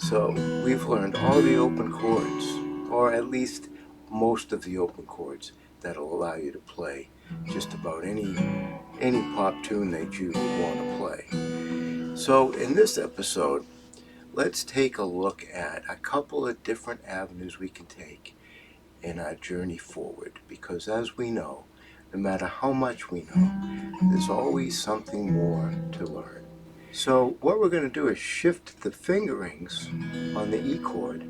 So we've learned all the open chords, or at least most of the open chords that'll allow you to play just about any pop tune that you want to play. So in this episode, let's take a look at a couple of different avenues we can take in our journey forward, because as we know, no matter how much we know, there's always something more to learn. So what we're going to do is shift the fingerings on the E chord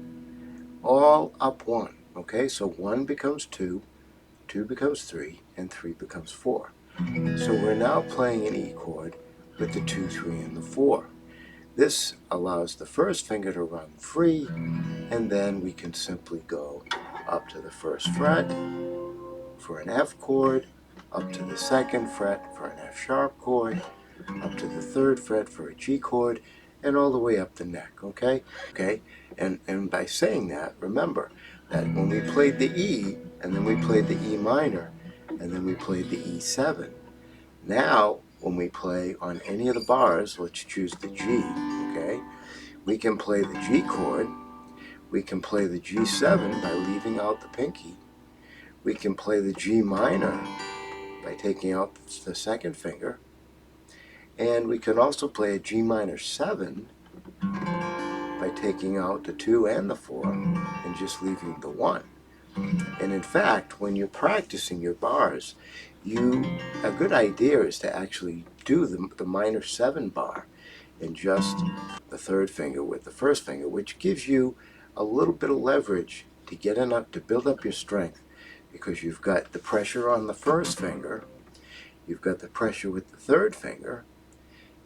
all up one. Okay, so 1 becomes 2, 2 becomes 3, and 3 becomes 4. So we're now playing an E chord with the 2, 3, and the 4. This allows the first finger to run free, and then we can simply go up to the first fret for an F chord, up to the second fret for an F sharp chord, up to the third fret for a G chord, and all the way up the neck, okay? And by saying that, remember that when we played the E, and then we played the E minor, and then we played the E7, now when we play on any of the bars, let's choose the G, okay? We can play the G chord, we can play the G7 by leaving out the pinky, we can play the G minor by taking out the second finger, and we can also play a G minor 7 by taking out the 2 and the 4 and just leaving the 1. And in fact, when you're practicing your bars, a good idea is to actually do the minor 7 bar in just the third finger with the first finger, which gives you a little bit of leverage to get enough to build up your strength, because you've got the pressure on the first finger, you've got the pressure with the third finger,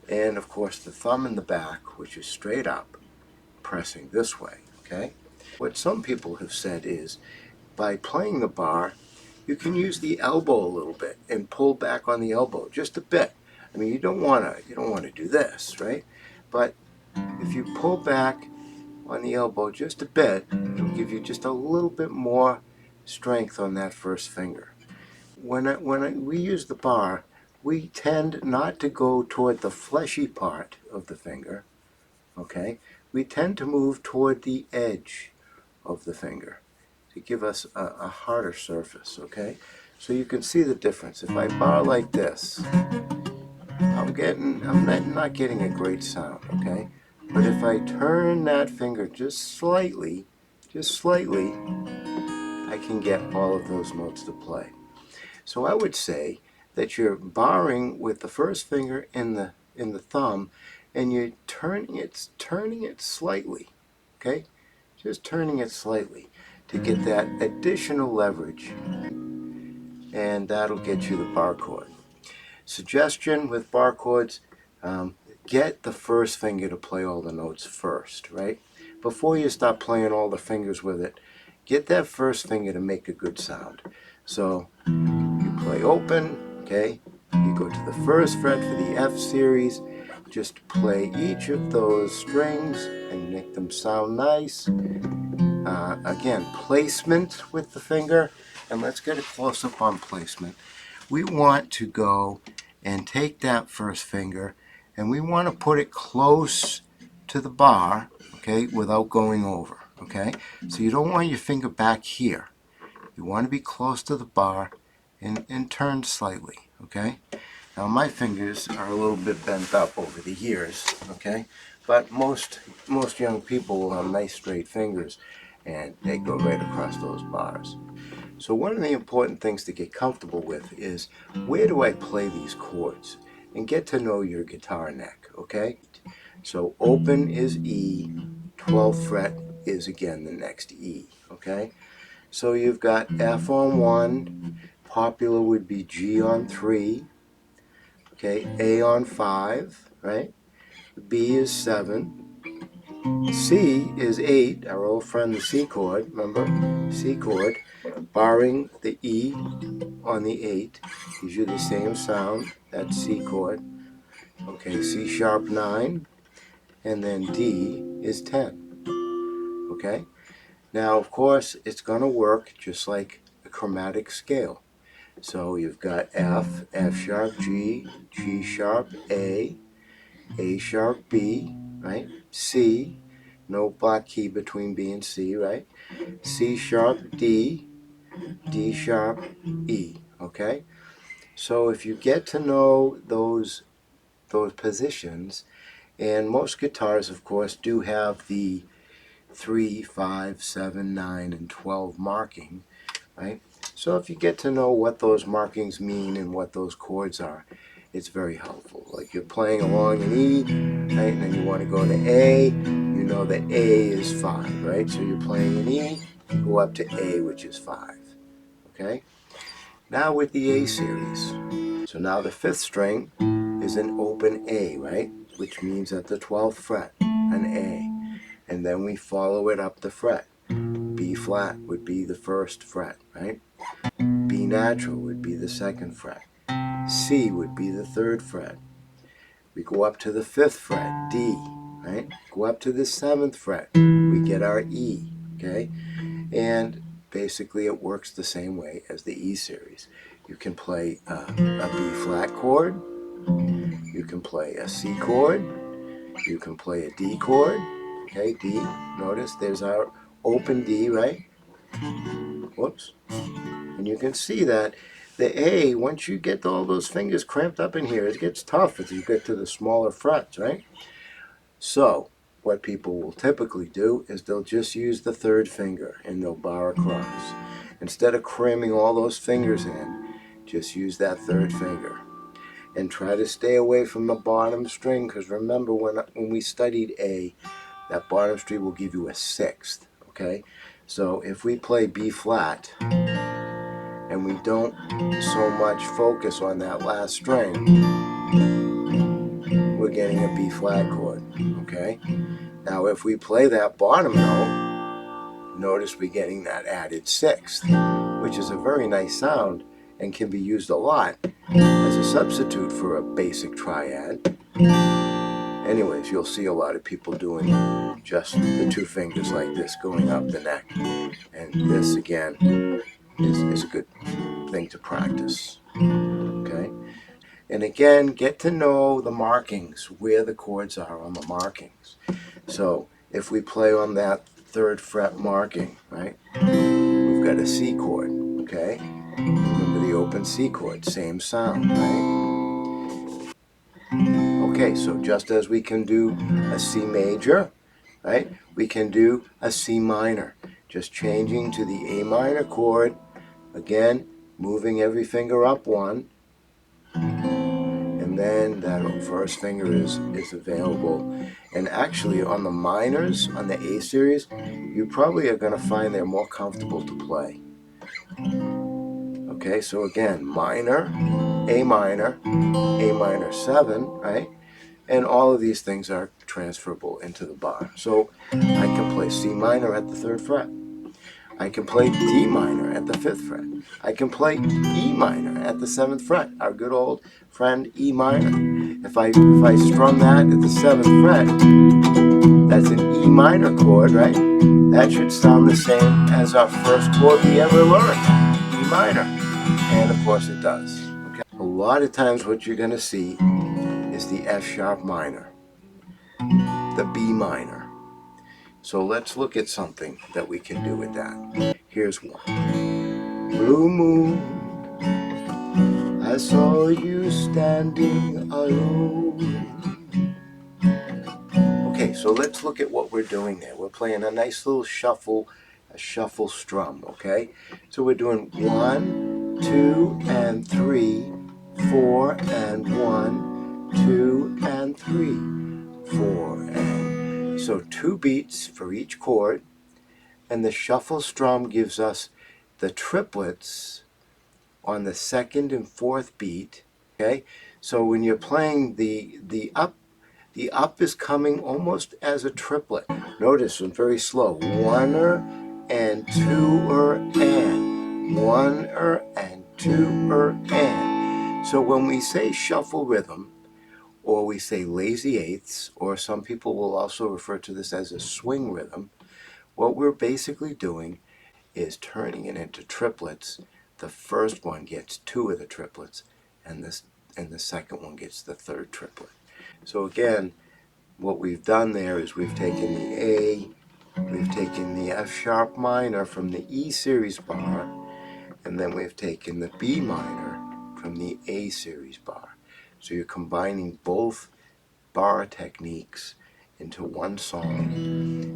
and of course the thumb in the back, which is straight up, pressing this way, okay? What some people have said is, by playing the bar, you can use the elbow a little bit and pull back on the elbow just a bit. I mean, you don't want to do this, right? But if you pull back on the elbow just a bit, it'll give you just a little bit more strength on that first finger. We use the bar, we tend not to go toward the fleshy part of the finger, okay? We tend to move toward the edge of the finger to give us a harder surface, okay? So you can see the difference. If I bar like this, I'm not getting a great sound, okay? But if I turn that finger just slightly, I can get all of those notes to play. So I would say that you're barring with the first finger in the thumb, and you're turning it slightly, okay? Just turning it slightly to get that additional leverage, and that'll get you the bar chord. Suggestion with bar chords, get the first finger to play all the notes first, right? Before you start playing all the fingers with it, get that first finger to make a good sound. So you play open, okay? You go to the first fret for the F series, just play each of those strings and make them sound nice. Again, placement with the finger, and let's get a close-up on placement. We want to go and take that first finger, and we want to put it close to the bar, okay, without going over, okay? So you don't want your finger back here. You want to be close to the bar and turned slightly, okay? Now my fingers are a little bit bent up over the years, okay? But most young people will have nice straight fingers, and they go right across those bars. So one of the important things to get comfortable with is, where do I play these chords? And get to know your guitar neck, okay? So open is E, 12th fret is again the next E, okay? So you've got F on 1, popular would be G on 3, okay, A on 5, right? B is 7, C is 8, our old friend the C chord, remember? C chord, barring the E on the 8, gives you the same sound, that's C chord. Okay, C sharp 9, and then D is 10, okay? Now, of course, it's going to work just like a chromatic scale. So you've got F, F sharp G, G sharp A sharp B, right? C, No black key between B and C, right? C sharp, D, D sharp, E, okay? So if you get to know those positions, and most guitars, of course, do have the 3, 5, 7, 9, and 12 marking, right? So if you get to know what those markings mean and what those chords are, it's very helpful. Like you're playing along in E, right, and then you want to go to A, you know that A is 5, right? So you're playing in E, go up to A, which is 5, okay? Now with the A series. So now the 5th string is an open A, right? Which means at the 12th fret, an A. And then we follow it up the fret. B flat would be the 1st fret, right? B natural would be the 2nd fret. C would be the 3rd fret. We go up to the 5th fret, D, right? Go up to the 7th fret, we get our E, okay? And basically it works the same way as the E series. You can play a B flat chord, you can play a C chord, you can play a D chord, okay, D, notice there's our open D, right? Whoops. And you can see that the A, once you get all those fingers cramped up in here, it gets tough as you get to the smaller frets, right? So what people will typically do is they'll just use the 3rd finger and they'll bar across. Instead of cramming all those fingers in, just use that 3rd finger. And try to stay away from the bottom string, because remember when we studied A, that bottom string will give you a 6th, okay? So if we play B flat, and we don't so much focus on that last string, we're getting a B flat chord, okay? Now if we play that bottom note, notice we're getting that added 6th, which is a very nice sound and can be used a lot as a substitute for a basic triad. Anyways, you'll see a lot of people doing just the 2 fingers like this going up the neck. And this, again, is a good thing to practice, okay? And again, get to know the markings, where the chords are on the markings. So if we play on that 3rd fret marking, right, we've got a C chord, okay? Remember the open C chord, same sound, right? Okay, so just as we can do a C major, right, we can do a C minor. Just changing to the A minor chord, again, moving every finger up 1, and then that 1st finger is available. And actually on the minors, on the A series, you probably are going to find they're more comfortable to play. Okay, so again, minor, A minor 7, right? And all of these things are transferable into the bar. So I can play C minor at the 3rd fret. I can play D minor at the 5th fret. I can play E minor at the 7th fret, our good old friend E minor. If I strum that at the 7th fret, that's an E minor chord, right? That should sound the same as our first chord we ever learned, E minor. And of course it does. Okay? A lot of times what you're going to see is the F sharp minor, the B minor. So let's look at something that we can do with that. Here's one. Blue moon, I saw you standing alone. Okay, so let's look at what we're doing there. We're playing a nice little shuffle, a shuffle strum, okay? So we're doing 1, 2, and 3, 4, and 1, 2, and 3, 4, and... So 2 beats for each chord, and the shuffle strum gives us the triplets on the 2nd and 4th beat, okay? So when you're playing the up is coming almost as a triplet. Notice I'm very slow. 1er and 2er and 1er and 2er and. So when we say shuffle rhythm, or we say lazy eighths, or some people will also refer to this as a swing rhythm, what we're basically doing is turning it into triplets. The first one gets 2 of the triplets, and the second one gets the 3rd triplet. So again, what we've done there is we've taken the A, we've taken the F sharp minor from the E series bar, and then we've taken the B minor from the A series bar. So you're combining both bar techniques into one song,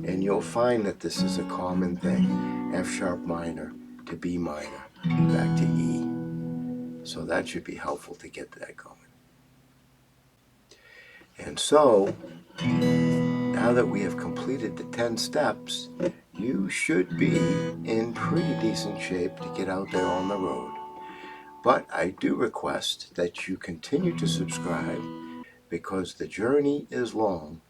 and you'll find that this is a common thing. F sharp minor to B minor, back to E. So that should be helpful to get that going. And so, now that we have completed the 10 steps, you should be in pretty decent shape to get out there on the road. But I do request that you continue to subscribe, because the journey is long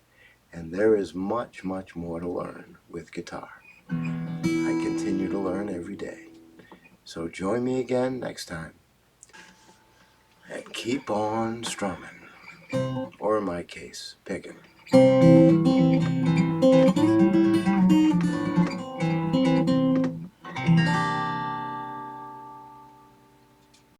and there is much, much more to learn with guitar. I continue to learn every day. So join me again next time and keep on strumming, or in my case, picking.